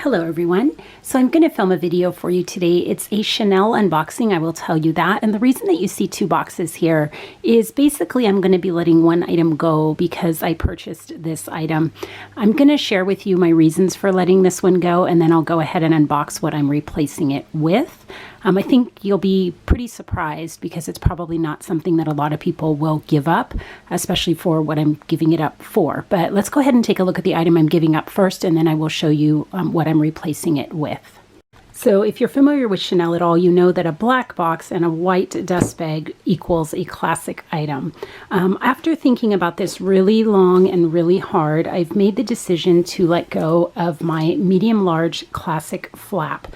Hello everyone. So I'm going to film a video for you today. It's a Chanel unboxing, I will tell you that. And the reason that you see two boxes here is basically I'm going to be letting one item go because I purchased this item. I'm going to share with you my reasons for letting this one go, and then I'll go ahead and unbox what I'm replacing it with. I think you'll be pretty surprised because it's probably not something that a lot of people will give up, especially for what I'm giving it up for. But let's go ahead and take a look at the item I'm giving up first, and then I will show you what I'm replacing it with. So if you're familiar with Chanel at all, you know that a black box and a white dust bag equals a classic item. After thinking about this really long and really hard, I've made the decision to let go of my medium-large classic flap.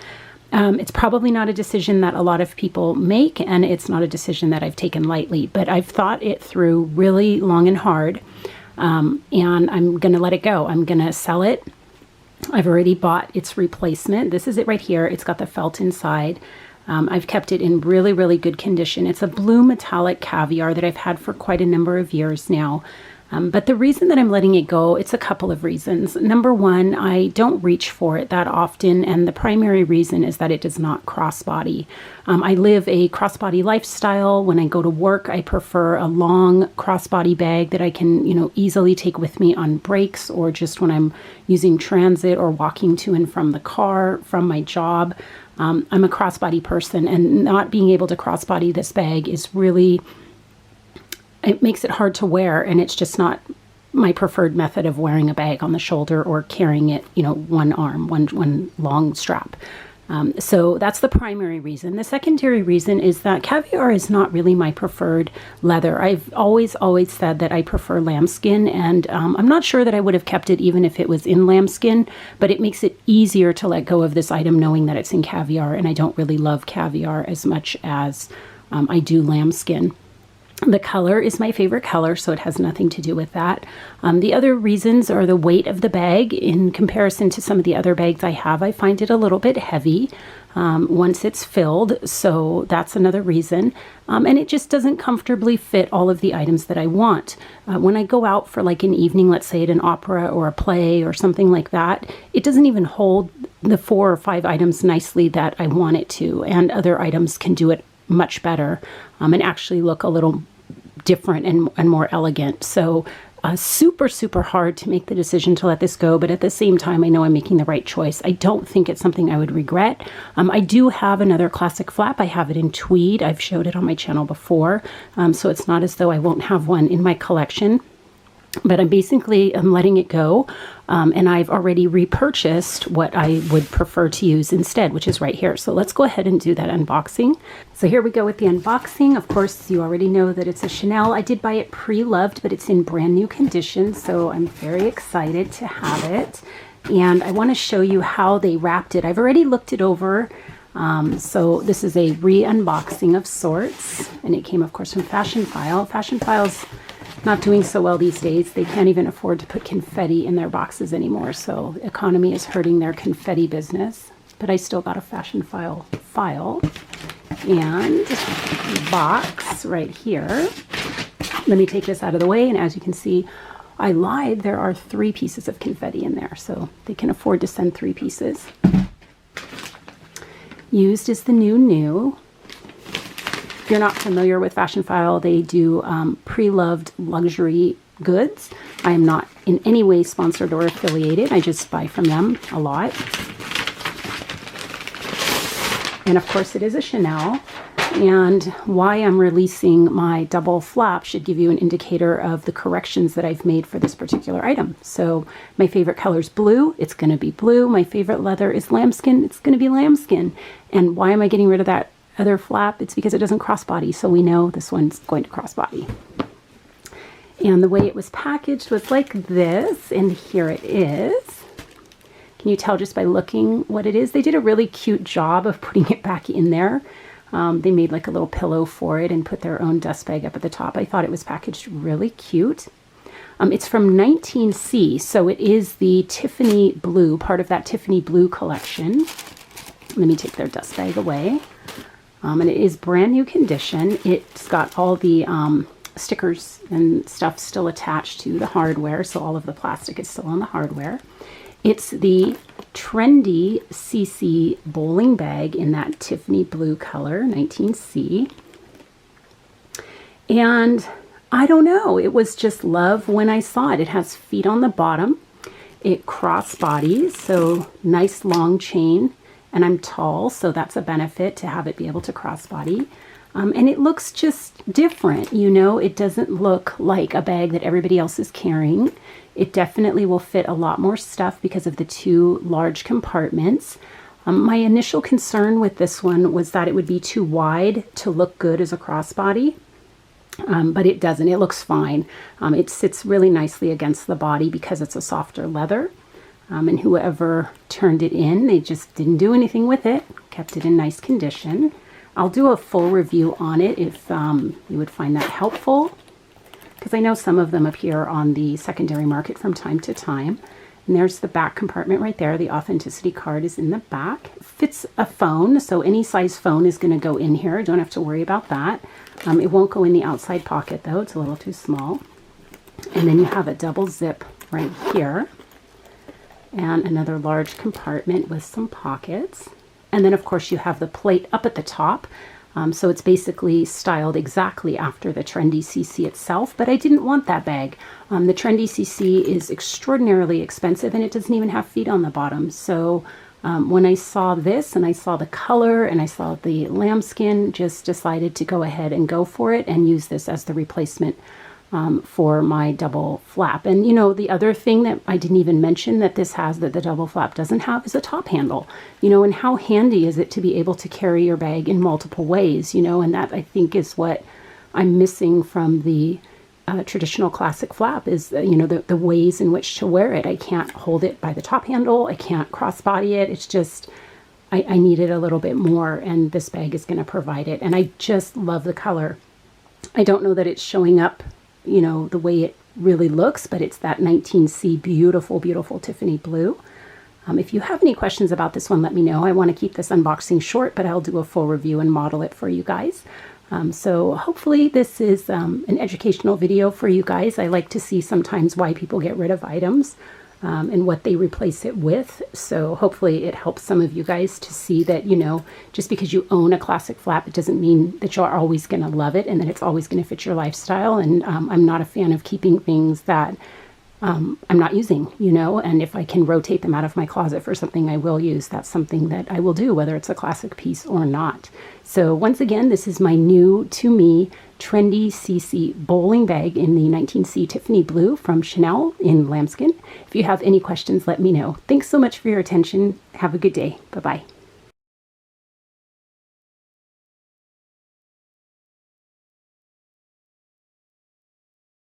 It's probably not a decision that a lot of people make, and it's not a decision that I've taken lightly, but I've thought it through really long and hard, and I'm going to let it go. I'm going to sell it. I've already bought its replacement. This is it right here. It's got the felt inside. I've kept it in really, really good condition. It's a blue metallic caviar that I've had for quite a number of years now. But the reason that I'm letting it go, it's a couple of reasons. Number one, I don't reach for it that often, and the primary reason is that it does not crossbody. I live a crossbody lifestyle. When I go to work, I prefer a long crossbody bag that I can, easily take with me on breaks or just when I'm using transit or walking to and from the car, from my job. I'm a crossbody person, and not being able to crossbody this bag is really... it makes it hard to wear, and it's just not my preferred method of wearing a bag on the shoulder or carrying it, one arm, one long strap. So that's the primary reason. The secondary reason is that caviar is not really my preferred leather. I've always said that I prefer lambskin, and I'm not sure that I would have kept it even if it was in lambskin, but it makes it easier to let go of this item knowing that it's in caviar, and I don't really love caviar as much as I do lambskin. The color is my favorite color, so it has nothing to do with that. The other reasons are the weight of the bag. In comparison to some of the other bags I have, I find it a little bit heavy once it's filled, so that's another reason. And it just doesn't comfortably fit all of the items that I want. When I go out for like an evening, let's say at an opera or a play or something like that, it doesn't even hold the 4 or 5 items nicely that I want it to, and other items can do it much better and actually look a little different and more elegant. So super hard to make the decision to let this go, but at the same time I know I'm making the right choice. I don't think it's something I would regret. I do have another classic flap. I have it in tweed. I've showed it on my channel before, so it's not as though I won't have one in my collection. But I'm letting it go, and I've already repurchased what I would prefer to use instead, which is right here. So let's go ahead and do that unboxing. So here we go with the unboxing. Of course, you already know that it's a Chanel. I did buy it pre-loved, but it's in brand new condition, so I'm very excited to have it. And I want to show you how they wrapped it. I've already looked it over. So this is a re-unboxing of sorts, and it came, of course, from Fashion File. Fashion File's not doing so well these days. They can't even afford to put confetti in their boxes anymore, so the economy is hurting their confetti business. But I still got a Fashion File and box right here. Let me take this out of the way, and as you can see, I lied. There are 3 pieces of confetti in there, so they can afford to send 3 pieces. Used is the new. If you're not familiar with Fashion File, they do pre-loved luxury goods. I am not in any way sponsored or affiliated. I just buy from them a lot. And of course it is a Chanel. And why I'm releasing my double flap should give you an indicator of the corrections that I've made for this particular item. So my favorite color is blue. It's going to be blue. My favorite leather is lambskin. It's going to be lambskin. And why am I getting rid of that other flap? It's because it doesn't crossbody, so we know this one's going to crossbody. And the way it was packaged was like this, and here it is. Can you tell just by looking what it is? They did a really cute job of putting it back in there. They made like a little pillow for it and put their own dust bag up at the top. I thought it was packaged really cute. It's from 19C, so it is the Tiffany blue, part of that Tiffany blue collection. Let me take their dust bag away. And it is brand new condition. It's got all the stickers and stuff still attached to the hardware, so all of the plastic is still on the hardware. It's the Trendy CC bowling bag in that Tiffany blue color, 19C. And I don't know, it was just love when I saw it. It has feet on the bottom. It crossbodies, so nice long chain, and I'm tall, so that's a benefit to have it be able to crossbody. And it looks just different, you know. It doesn't look like a bag that everybody else is carrying. It definitely will fit a lot more stuff because of the two large compartments. My initial concern with this one was that it would be too wide to look good as a crossbody. But it doesn't. It looks fine. It sits really nicely against the body because it's a softer leather. And whoever turned it in, they just didn't do anything with it. Kept it in nice condition. I'll do a full review on it if you would find that helpful, because I know some of them appear on the secondary market from time to time. And there's the back compartment right there. The authenticity card is in the back. It fits a phone, so any size phone is going to go in here. Don't have to worry about that. It won't go in the outside pocket though. It's a little too small. And then you have a double zip right here. And another large compartment with some pockets. And then of course you have the plate up at the top. So it's basically styled exactly after the Trendy CC itself, but I didn't want that bag. The Trendy CC is extraordinarily expensive and it doesn't even have feet on the bottom. So when I saw this and I saw the color and I saw the lambskin, just decided to go ahead and go for it and use this as the replacement for my double flap. And you know, the other thing that I didn't even mention that this has that the double flap doesn't have is a top handle, you know, and how handy is it to be able to carry your bag in multiple ways, you know, and that I think is what I'm missing from the traditional classic flap is, you know, the ways in which to wear it. I can't hold it by the top handle. I can't crossbody it. It's just, I need it a little bit more, and this bag is going to provide it. And I just love the color. I don't know that it's showing up, you know, the way it really looks, but it's that 19C beautiful, beautiful Tiffany blue. If you have any questions about this one, let me know. I want to keep this unboxing short, but I'll do a full review and model it for you guys. So hopefully this is an educational video for you guys. I like to see sometimes why people get rid of items and what they replace it with. So hopefully it helps some of you guys to see that, you know, just because you own a classic flap, it doesn't mean that you're always going to love it and that it's always going to fit your lifestyle. And I'm not a fan of keeping things that I'm not using, you know, and if I can rotate them out of my closet for something I will use, that's something that I will do, whether it's a classic piece or not. So once again, this is my new to me Trendy CC bowling bag in the 19C Tiffany blue from Chanel in lambskin. If you have any questions, let me know. Thanks so much for your attention. Have a good day. Bye-bye.